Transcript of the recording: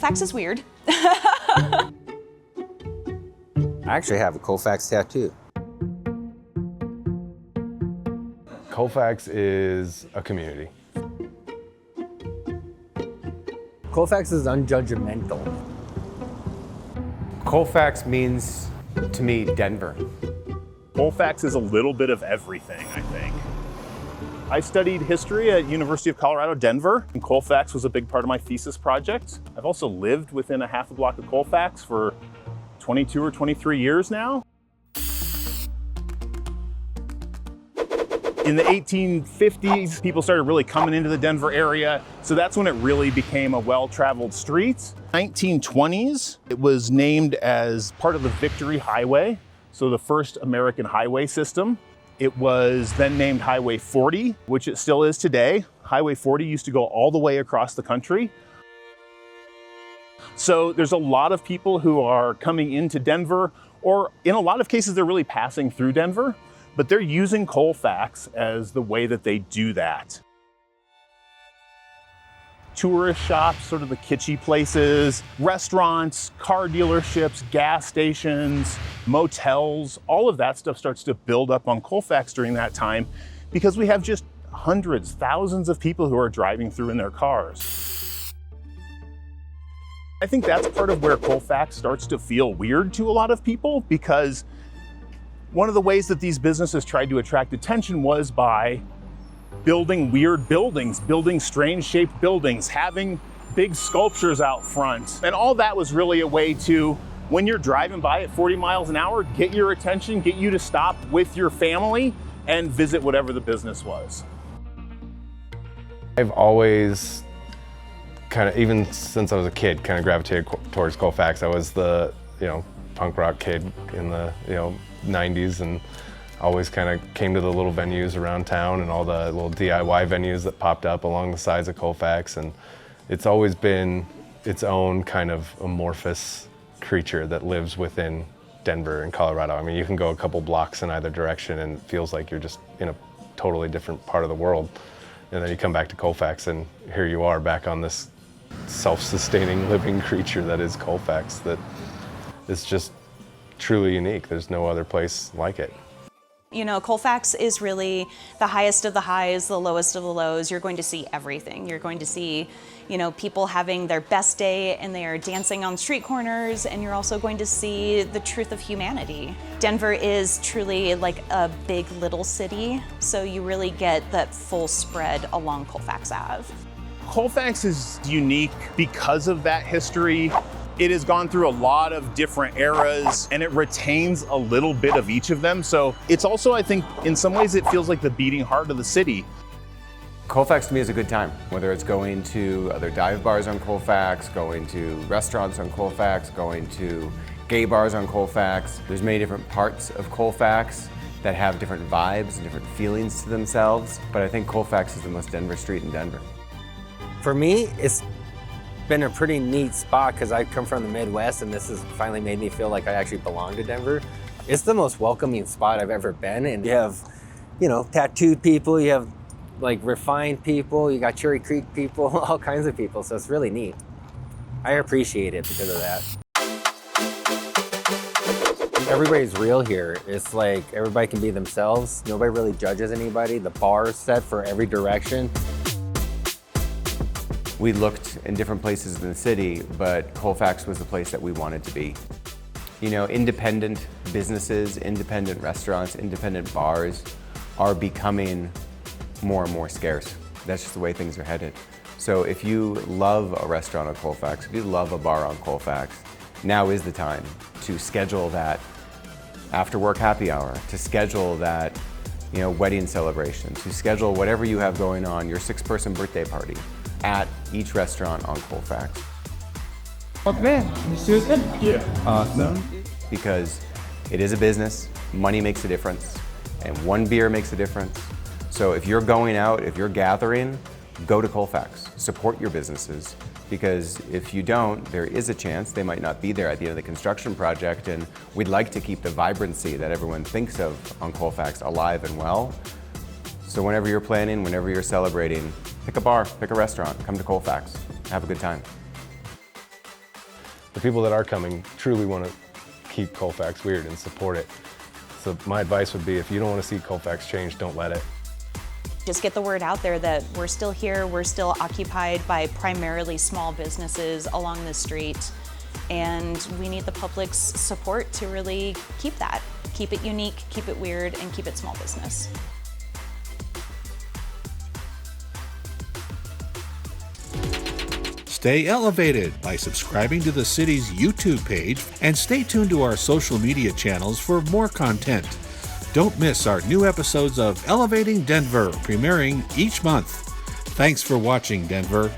Colfax is weird. I actually have a Colfax tattoo. Colfax is a community. Colfax is unjudgmental. Colfax means, to me, Denver. Colfax is a little bit of everything, I think. I studied history at University of Colorado, Denver, and Colfax was a big part of my thesis project. I've also lived within a half a block of Colfax for 22 or 23 years now. In the 1850s, people started really coming into the Denver area, so that's when it really became a well-traveled street. 1920s, it was named as part of the Victory Highway, so the first American highway system. It was then named Highway 40, which it still is today. Highway 40 used to go all the way across the country. So there's a lot of people who are coming into Denver, or in a lot of cases, they're really passing through Denver, but they're using Colfax as the way that they do that. Tourist shops, sort of the kitschy places, restaurants, car dealerships, gas stations, motels, all of that stuff starts to build up on Colfax during that time because we have just hundreds, thousands of people who are driving through in their cars. I think that's part of where Colfax starts to feel weird to a lot of people because one of the ways that these businesses tried to attract attention was by building weird buildings, building strange shaped buildings, having big sculptures out front. And all that was really a way to, when you're driving by at 40 miles an hour, get your attention, get you to stop with your family and visit whatever the business was. I've always kind of, even since I was a kid, kind of gravitated towards Colfax. I was the, punk rock kid in the, 90s and always kind of came to the little venues around town and all the little DIY venues that popped up along the sides of Colfax. And it's always been its own kind of amorphous creature that lives within Denver and Colorado. I mean, you can go a couple blocks in either direction and it feels like you're just in a totally different part of the world. And then you come back to Colfax and here you are back on this self-sustaining living creature that is Colfax that is just truly unique. There's no other place like it. Colfax is really the highest of the highs, the lowest of the lows. You're going to see everything. You're going to see, people having their best day and they are dancing on street corners, and you're also going to see the truth of humanity. Denver is truly like a big little city, so you really get that full spread along Colfax Ave. Colfax is unique because of that history. It has gone through a lot of different eras and it retains a little bit of each of them. So it's also, I think, in some ways it feels like the beating heart of the city. Colfax to me is a good time, whether it's going to other dive bars on Colfax, going to restaurants on Colfax, going to gay bars on Colfax. There's many different parts of Colfax that have different vibes and different feelings to themselves, but I think Colfax is the most Denver street in Denver. For me, it's been a pretty neat spot because I come from the Midwest and this has finally made me feel like I actually belong to Denver. It's the most welcoming spot I've ever been, and you have, tattooed people, you have like refined people, you got Cherry Creek people, all kinds of people, so it's really neat. I appreciate it because of that. Everybody's real here. It's like everybody can be themselves. Nobody really judges anybody. The bar is set for every direction. We looked in different places in the city, but Colfax was the place that we wanted to be. Independent businesses, independent restaurants, independent bars are becoming more and more scarce. That's just the way things are headed. So if you love a restaurant on Colfax, if you love a bar on Colfax, now is the time to schedule that after work happy hour, to schedule that wedding celebration, to schedule whatever you have going on, your 6-person birthday party, at each restaurant on Colfax. Okay, this is good? Yeah. Awesome. Because it is a business, money makes a difference, and one beer makes a difference. So if you're going out, if you're gathering, go to Colfax, support your businesses, because if you don't, there is a chance they might not be there at the end of the construction project, and we'd like to keep the vibrancy that everyone thinks of on Colfax alive and well. So whenever you're planning, whenever you're celebrating, pick a bar, pick a restaurant, come to Colfax, have a good time. the people that are coming truly want to keep Colfax weird and support it. So my advice would be, if you don't want to see Colfax change, don't let it. Just get the word out there that we're still here, we're still occupied by primarily small businesses along the street, and we need the public's support to really keep that. Keep it unique, keep it weird, and keep it small business. Stay elevated by subscribing to the city's YouTube page and stay tuned to our social media channels for more content. Don't miss our new episodes of Elevating Denver, premiering each month. Thanks for watching, Denver.